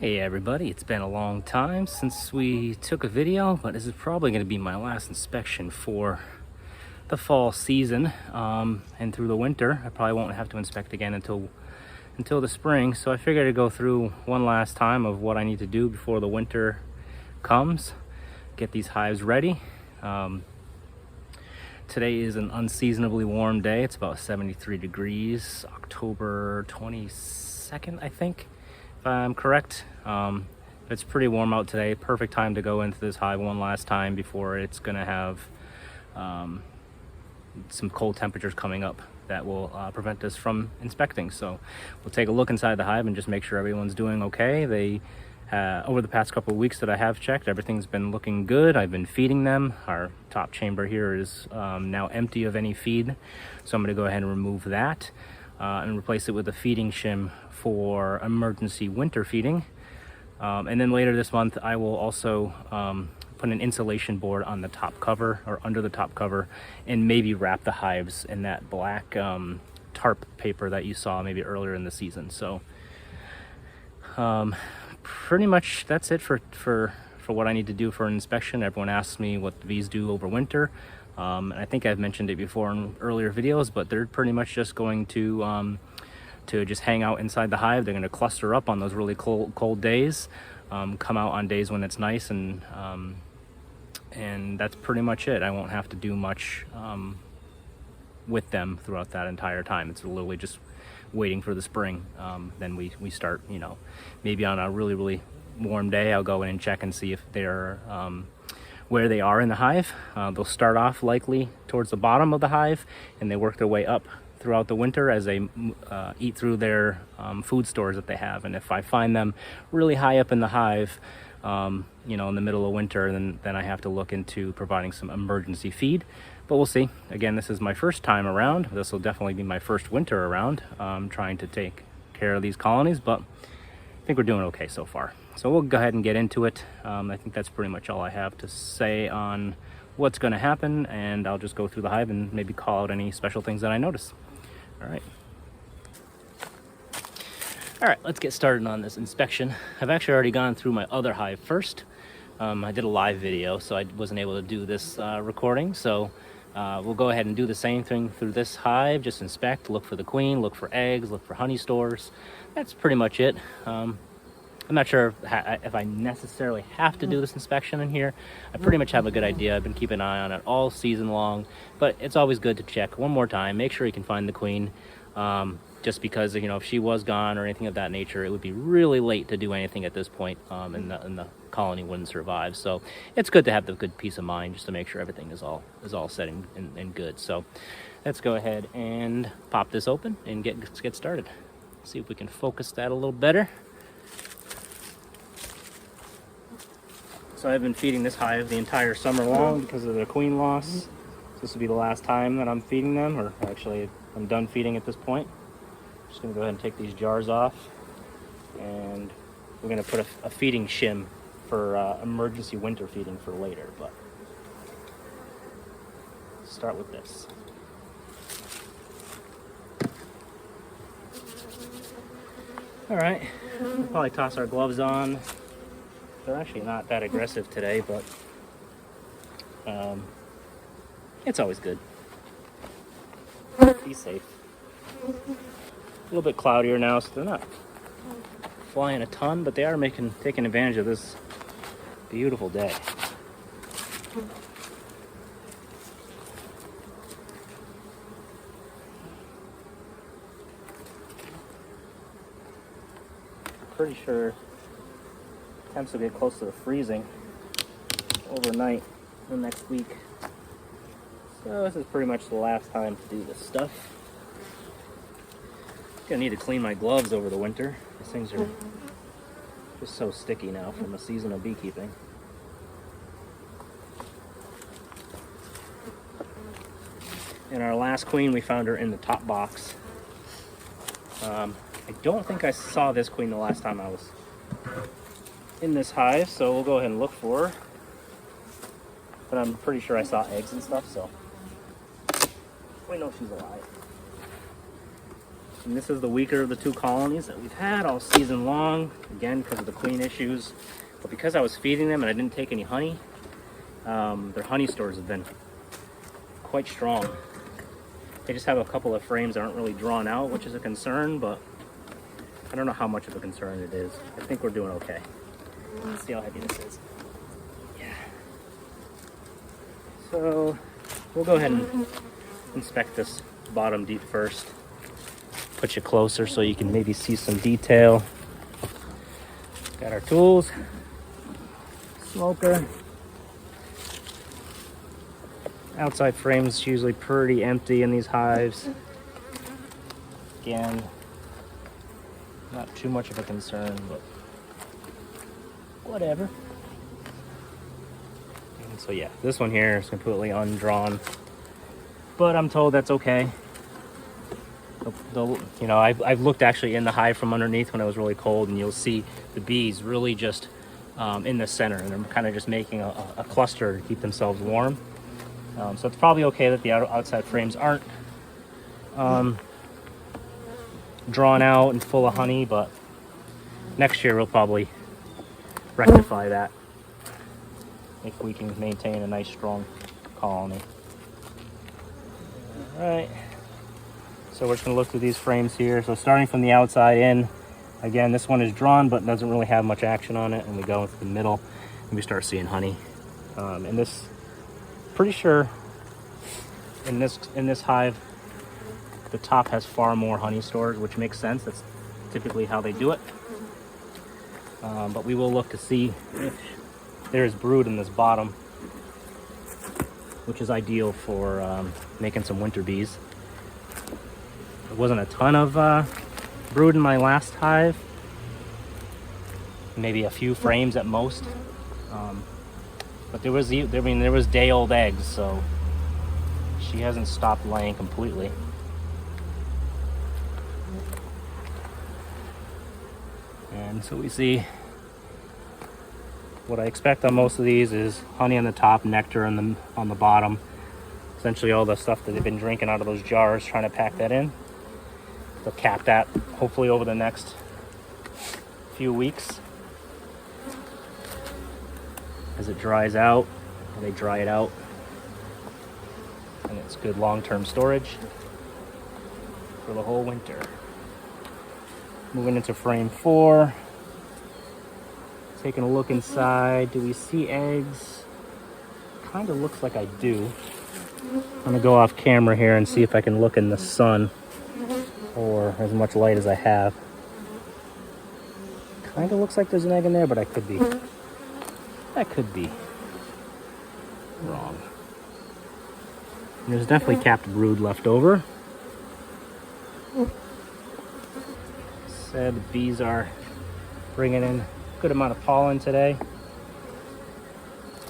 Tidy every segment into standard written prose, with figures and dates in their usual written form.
Hey everybody, it's been a long time since we took a video, but this is probably going to be my last inspection for the fall season, and through the winter. I probably won't have to inspect again until the spring, so I figured I'd go through one last time of what I need to do before the winter comes, get these hives ready. Today is an unseasonably warm day. It's about 73 degrees, October 22nd, I think, if I'm correct. It's pretty warm out today. Perfect time to go into this hive one last time before it's gonna have some cold temperatures coming up that will prevent us from inspecting. So we'll take a look inside the hive and just make sure everyone's doing okay. They over the past couple of weeks that I have checked, everything's been looking good. I've been feeding them. Our top chamber here is now empty of any feed, so I'm going to go ahead and remove that and replace it with a feeding shim for emergency winter feeding. And then later this month I will also put an insulation board on the top cover, or under the top cover, and maybe wrap the hives in that black tarp paper that you saw maybe earlier in the season. So pretty much that's it for what I need to do for an inspection. Everyone asks me what the bees do over winter. And I think I've mentioned it before in earlier videos, but they're pretty much just going to just hang out inside the hive. They're going to cluster up on those really cold days, come out on days when it's nice, and that's pretty much it. I won't have to do much with them throughout that entire time. It's literally just waiting for the spring. Then we start, maybe on a really warm day, I'll go in and check and see if they're where they are in the hive. They'll start off likely towards the bottom of the hive, and they work their way up throughout the winter as they eat through their food stores that they have. And if I find them really high up in the hive, in the middle of winter, then I have to look into providing some emergency feed. But we'll see. Again, this is my first time around. This will definitely be my first winter around, trying to take care of these colonies, but I think we're doing okay so far. So we'll go ahead and get into it. I think that's pretty much all I have to say on what's going to happen, and I'll just go through the hive and maybe call out any special things that I notice. All right, let's get started on this inspection. I've actually already gone through my other hive first. I did a live video, so I wasn't able to do this recording. So we'll go ahead and do the same thing through this hive. Just inspect, look for the queen, look for eggs, look for honey stores. That's pretty much it. I'm not sure if I necessarily have to do this inspection in here. I pretty much have a good idea. I've been keeping an eye on it all season long, but it's always good to check one more time, make sure you can find the queen. Just because, if she was gone or anything of that nature, it would be really late to do anything at this point, and the colony wouldn't survive. So it's good to have the good peace of mind just to make sure everything is all set and good. So let's go ahead and pop this open and get started. See if we can focus that a little better. So I've been feeding this hive the entire summer long because of the queen loss. This will be the last time that I'm feeding them, or actually I'm done feeding at this point. Just gonna go ahead and take these jars off, and we're gonna put a feeding shim for emergency winter feeding for later, but start with this. All right, we'll probably toss our gloves on. They're actually not that aggressive today, but it's always good. Be safe. A little bit cloudier now, so they're not flying a ton, but they are taking advantage of this beautiful day. Pretty sure temps will get close to the freezing overnight the next week. So this is pretty much the last time to do this stuff. Gonna need to clean my gloves over the winter. These things are just so sticky now from a season of beekeeping. And our last queen, we found her in the top box. I don't think I saw this queen the last time I was in this hive, so we'll go ahead and look for her. But I'm pretty sure I saw eggs and stuff, so we know she's alive. And this is the weaker of the two colonies that we've had all season long, again because of the queen issues. But because I was feeding them and I didn't take any honey, their honey stores have been quite strong. They just have a couple of frames that aren't really drawn out, which is a concern, but I don't know how much of a concern it is. I think we're doing okay. Let's see how heavy this is. Yeah. So we'll go ahead and inspect this bottom deep first. Put you closer so you can maybe see some detail. Got our tools, smoker. Outside frame's usually pretty empty in these hives. Again, not too much of a concern, but whatever. And so yeah, this one here is completely undrawn, but I'm told that's okay. You know, I've looked actually in the hive from underneath when it was really cold, and you'll see the bees really just in the center, and they're kind of just making a cluster to keep themselves warm. So it's probably okay that the outside frames aren't drawn out and full of honey, but next year we'll probably rectify that if we can maintain a nice strong colony. All right, so we're just going to look through these frames here. So starting from the outside in, again, this one is drawn but doesn't really have much action on it, and we go into the middle and we start seeing honey. And this, pretty sure in this hive the top has far more honey stores, which makes sense. That's typically how they do it. But we will look to see if there's brood in this bottom, which is ideal for making some winter bees. There wasn't a ton of brood in my last hive, maybe a few frames at most. But there was day-old eggs, so she hasn't stopped laying completely. And so we see what I expect on most of these is honey on the top, nectar on the bottom. Essentially all the stuff that they've been drinking out of those jars, trying to pack that in. They'll cap that hopefully over the next few weeks. As it dries out, they dry it out, and it's good long-term storage for the whole winter. Moving into frame 4, taking a look inside. Do we see eggs? Kind of looks like I do. I'm gonna go off camera here and see if I can look in the sun or as much light as I have. Kind of looks like there's an egg in there, but I could be wrong. And there's definitely capped brood left over. Said the bees are bringing in a good amount of pollen today.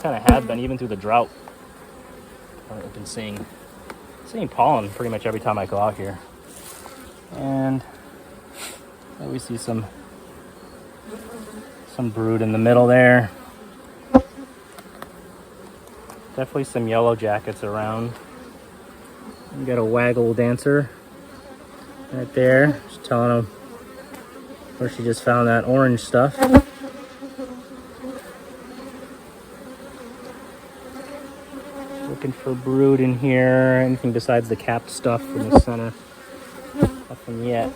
Kind of have been even through the drought. I've been seeing pollen pretty much every time I go out here. And we see some brood in the middle there. Definitely some yellow jackets around. You got a waggle dancer right there. Just telling them where she just found that orange stuff. Looking for brood in here. Anything besides the capped stuff in the center? Nothing yet.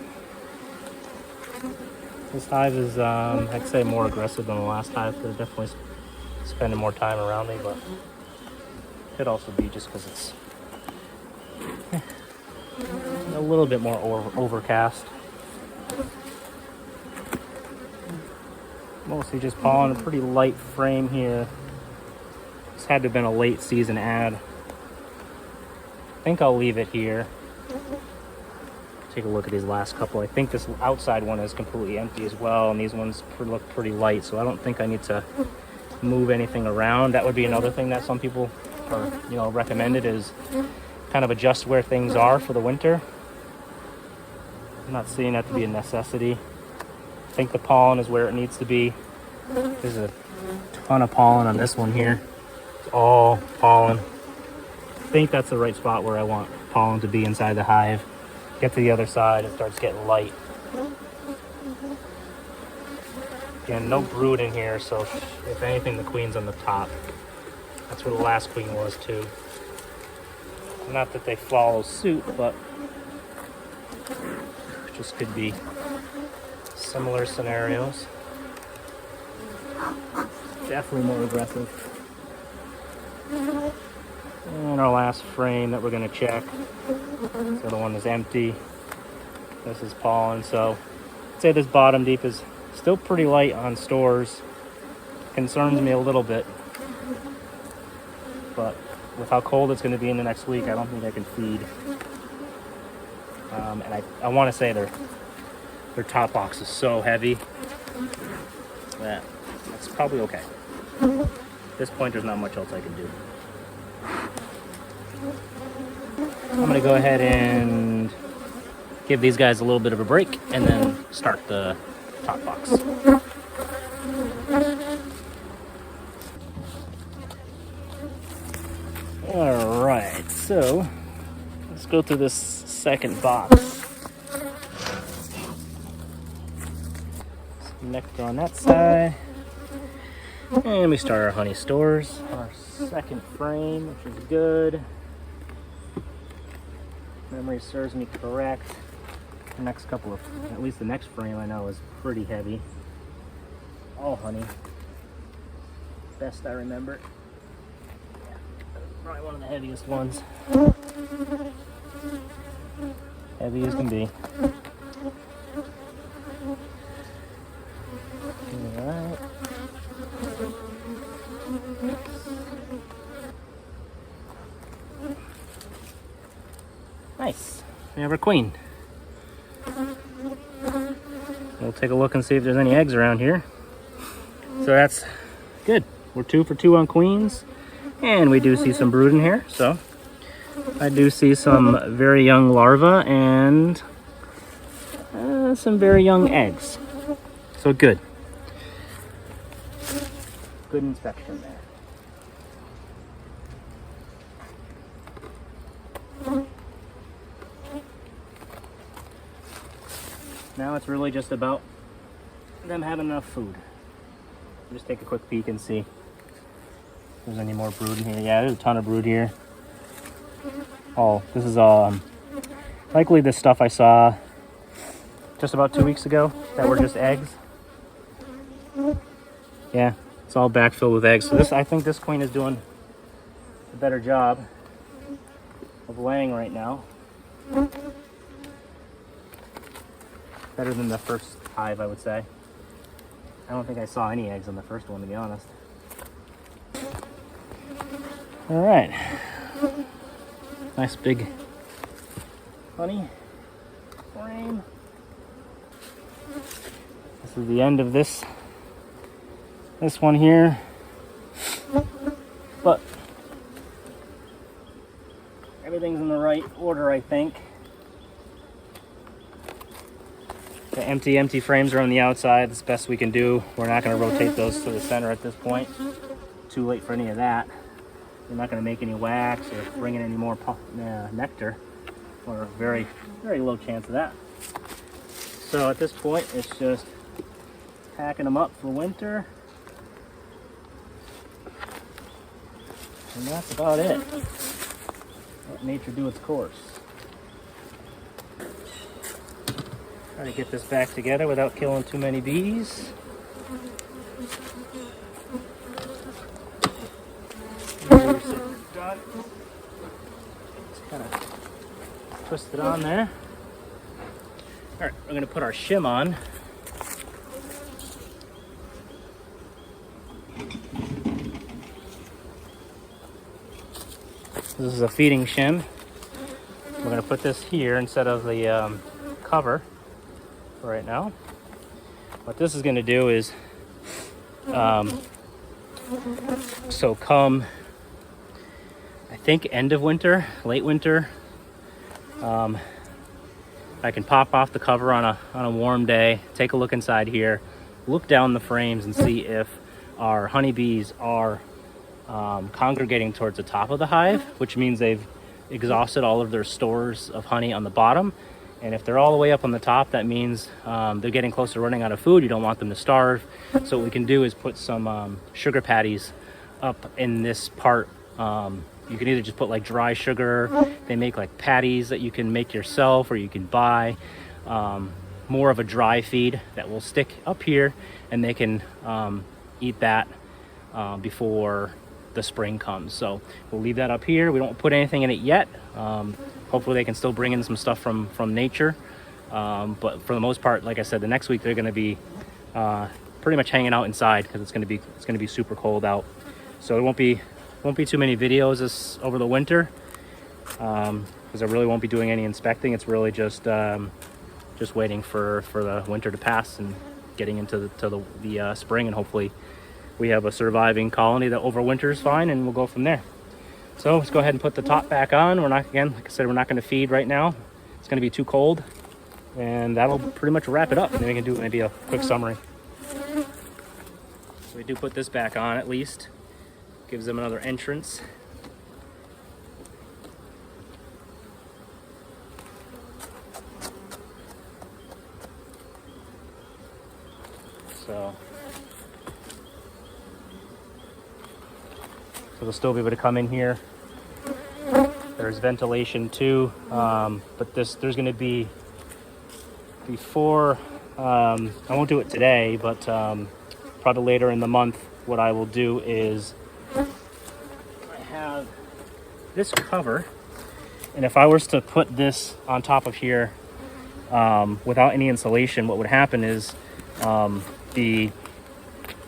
This hive is, I'd say, more aggressive than the last hive. They're definitely spending more time around me, but could also be just because it's a little bit more overcast. Mostly just pollen, a pretty light frame here. This had to have been a late season ad. I think I'll leave it here. Take a look at these last couple. I think this outside one is completely empty as well, and these ones look pretty light, so I don't think I need to move anything around. That would be another thing that some people are, recommended, is kind of adjust where things are for the winter. I'm not seeing that to be a necessity. I think the pollen is where it needs to be. There's a ton of pollen on this one here. It's all pollen. I think that's the right spot where I want pollen to be inside the hive. Get to the other side, it starts getting light. Again, no brood in here, so if anything, the queen's on the top. That's where the last queen was too. Not that they follow suit, but just could be similar scenarios. Definitely more aggressive. And our last frame that we're going to check. The other one is empty. This is pollen, so I'd say this bottom deep is still pretty light on stores. Concerns me a little bit, but with how cold it's going to be in the next week, I don't think I can feed. And I want to say their top box is so heavy that that's probably okay. At this point, there's not much else I can do. I'm going to go ahead and give these guys a little bit of a break and then start the top box. All right, so let's go through this second box. Some nectar on that side. And we start our honey stores on our second frame, which is good. Memory serves me correct. The next couple of, at least the next frame I know is pretty heavy. All honey. Best I remember. Yeah, probably one of the heaviest ones. Heavy as can be. Alright. Nice. We have our queen. We'll take a look and see if there's any eggs around here. So that's good. We're 2 for 2 on queens. And we do see some brood in here. So I do see some very young larvae and some very young eggs. So good. Good inspection there. Now it's really just about them having enough food. Just take a quick peek and see if there's any more brood in here. Yeah, there's a ton of brood here. Oh, this is likely the stuff I saw just about 2 weeks ago that were just eggs. Yeah, it's all backfilled with eggs. So this, I think this queen is doing a better job of laying right now. Better than the first hive, I would say. I don't think I saw any eggs on the first one, to be honest. All right. Nice big honey frame. This is the end of this one here. But everything's in the right order, I think. The empty frames are on the outside. That's the best we can do. We're not going to rotate those to the center at this point. Too late for any of that. We're not going to make any wax or bring in any more nectar, or a very, very low chance of that. So at this point, it's just packing them up for winter. And that's about it. Let nature do its course. Try to get this back together without killing too many bees. Done. Just kind of twist it on there. All right, we're going to put our shim on. This is a feeding shim. We're going to put this here instead of the cover right now. What this is going to do is, so come, I think end of winter, late winter, I can pop off the cover on a warm day, take a look inside here, look down the frames and see if our honeybees are congregating towards the top of the hive, which means they've exhausted all of their stores of honey on the bottom, And if they're all the way up on the top, that means they're getting close to running out of food. You don't want them to starve. So what we can do is put some sugar patties up in this part. You can either just put like dry sugar. They make like patties that you can make yourself, or you can buy more of a dry feed that will stick up here, and they can eat that before the spring comes. So we'll leave that up here. We don't put anything in it yet. Hopefully they can still bring in some stuff from nature. But for the most part, like I said, the next week they're going to be pretty much hanging out inside because it's going to be super cold out. So it won't be too many videos over the winter because I really won't be doing any inspecting. It's really just waiting for the winter to pass and getting into the spring, and hopefully we have a surviving colony that overwinters fine, and we'll go from there. So let's go ahead and put the top back on. We're not, again, like I said, we're not going to feed right now. It's going to be too cold, and that'll pretty much wrap it up. And then we can do maybe a quick summary. So we do put this back on at least. Gives them another entrance. So they'll still be able to come in here. There's ventilation too, but there's going to be, before, I won't do it today, but probably later in the month, what I will do is I have this cover, and if I was to put this on top of here without any insulation, what would happen is the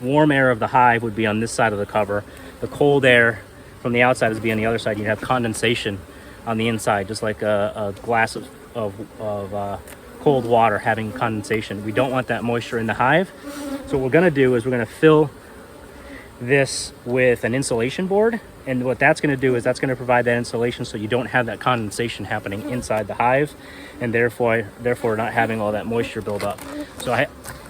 warm air of the hive would be on this side of the cover. The cold air from the outside would be on the other side. You'd have condensation on the inside, just like a glass of cold water having condensation. We don't want that moisture in the hive. So what we're going to do is we're going to fill this with an insulation board, and what that's going to do is that's going to provide that insulation so you don't have that condensation happening inside the hive, and therefore not having all that moisture build up. So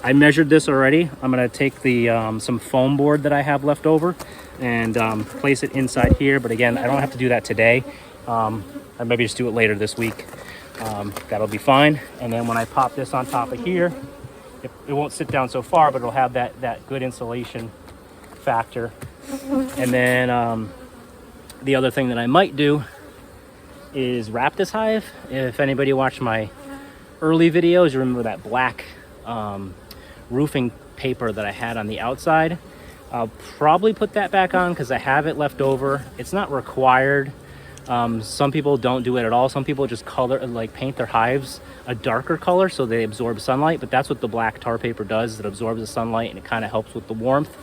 I measured this already. I'm going to take the some foam board that I have left over and place it inside here, but again, I don't have to do that today. I maybe just do it later this week. That'll be fine. And then when I pop this on top of here, it won't sit down so far, but it'll have that good insulation factor. And then the other thing that I might do is wrap this hive. If anybody watched my early videos, you remember that black roofing paper that I had on the outside. I'll probably put that back on because I have it left over. It's not required. Some people don't do it at all. Some people just paint their hives a darker color so they absorb sunlight, but that's what the black tar paper does. It absorbs the sunlight and it kind of helps with the warmth.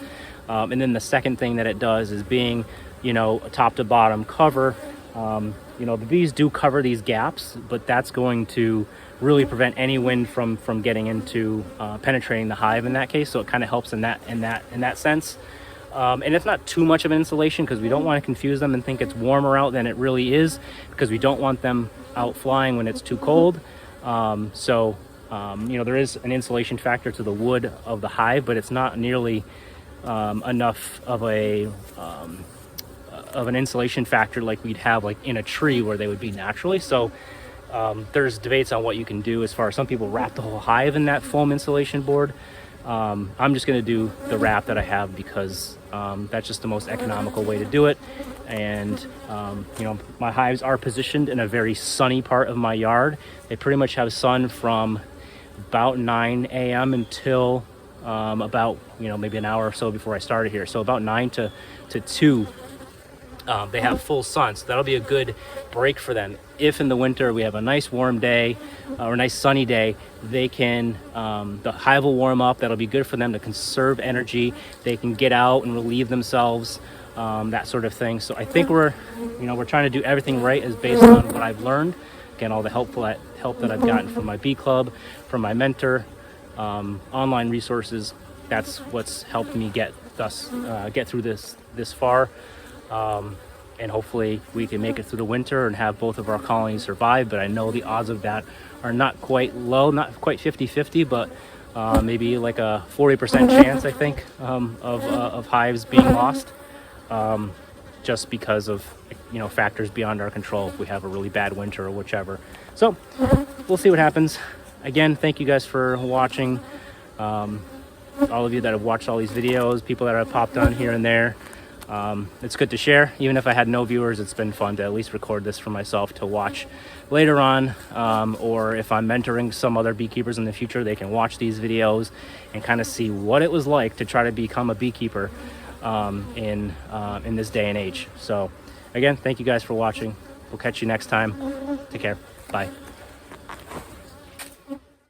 And then the second thing that it does is being, a top to bottom cover. The bees do cover these gaps, but that's going to really prevent any wind from getting into penetrating the hive in that case. So it kind of helps in that sense. And it's not too much of an insulation because we don't want to confuse them and think it's warmer out than it really is, because we don't want them out flying when it's too cold. There is an insulation factor to the wood of the hive, but it's not nearly enough of an insulation factor like we'd have like in a tree where they would be naturally. So there's debates on what you can do as far as some people wrap the whole hive in that foam insulation board. I'm just going to do the wrap that I have because that's just the most economical way to do it. And my hives are positioned in a very sunny part of my yard. They pretty much have sun from about 9 a.m. until about maybe an hour or so before I started here. So about 9 to 2 they have full sun, so that'll be a good break for them. If in the winter we have a nice warm day or a nice sunny day, they can the hive will warm up. That'll be good for them to conserve energy. They can get out and relieve themselves, that sort of thing. So I think we're trying to do everything right as based on what I've learned. Again, all the help that I've gotten from my bee club, from my mentor, online resources. That's what's helped me get through this far. And hopefully we can make it through the winter and have both of our colonies survive. But I know the odds of that are not quite low, not quite 50-50, but maybe like a 40% chance, I think, of hives being lost. just because of, you know, factors beyond our control, if we have a really bad winter or whichever. So we'll see what happens. Again, thank you guys for watching. All of you that have watched all these videos, people that have popped on here and there. It's good to share. Even if I had no viewers, it's been fun to at least record this for myself to watch later on, or if I'm mentoring some other beekeepers in the future, they can watch these videos and kind of see what it was like to try to become a beekeeper in this day and age. So again, thank you guys for watching. We'll catch you next time. Take care. Bye.